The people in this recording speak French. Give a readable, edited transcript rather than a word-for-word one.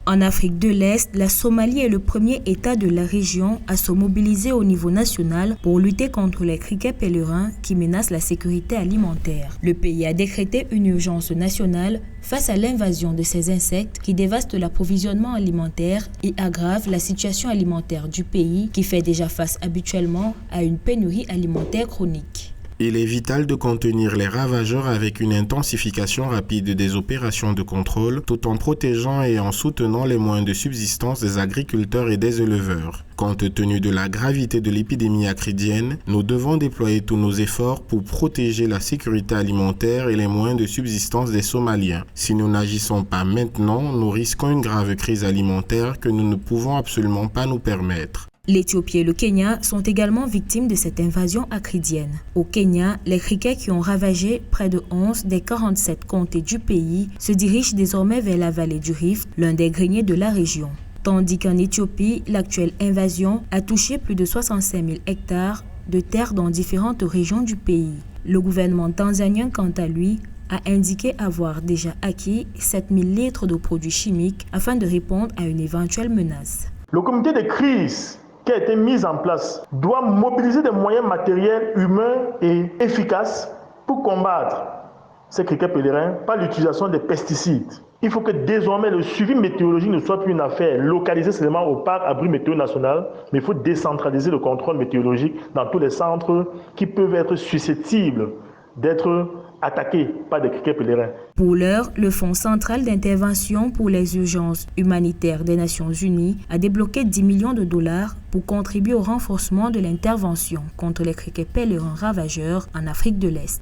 En Afrique de l'Est, la Somalie est le premier État de la région à se mobiliser au niveau national pour lutter contre les criquets pèlerins qui menacent la sécurité alimentaire. Le pays a décrété une urgence nationale face à l'invasion de ces insectes qui dévastent l'approvisionnement alimentaire et aggravent la situation alimentaire du pays qui fait déjà face habituellement à une pénurie alimentaire chronique. Il est vital de contenir les ravageurs avec une intensification rapide des opérations de contrôle tout en protégeant et en soutenant les moyens de subsistance des agriculteurs et des éleveurs. Compte tenu de la gravité de l'épidémie acridienne, nous devons déployer tous nos efforts pour protéger la sécurité alimentaire et les moyens de subsistance des Somaliens. Si nous n'agissons pas maintenant, nous risquons une grave crise alimentaire que nous ne pouvons absolument pas nous permettre. L'Éthiopie et le Kenya sont également victimes de cette invasion acridienne. Au Kenya, les criquets qui ont ravagé près de 11 des 47 comtés du pays se dirigent désormais vers la vallée du Rift, l'un des greniers de la région. Tandis qu'en Éthiopie, l'actuelle invasion a touché plus de 65 000 hectares de terres dans différentes régions du pays. Le gouvernement tanzanien, quant à lui, a indiqué avoir déjà acquis 7 000 litres de produits chimiques afin de répondre à une éventuelle menace. Le comité de crise qui a été mise en place doit mobiliser des moyens matériels, humains et efficaces pour combattre ces criquets pèlerins par l'utilisation des pesticides. Il faut que désormais le suivi météorologique ne soit plus une affaire localisée seulement au parc abri météo national, mais il faut décentraliser le contrôle météorologique dans tous les centres qui peuvent être susceptibles d'être attaqués par des criquets pèlerins. Pour l'heure, le Fonds central d'intervention pour les urgences humanitaires des Nations Unies a débloqué 10 millions de dollars pour contribuer au renforcement de l'intervention contre les criquets pèlerins ravageurs en Afrique de l'Est.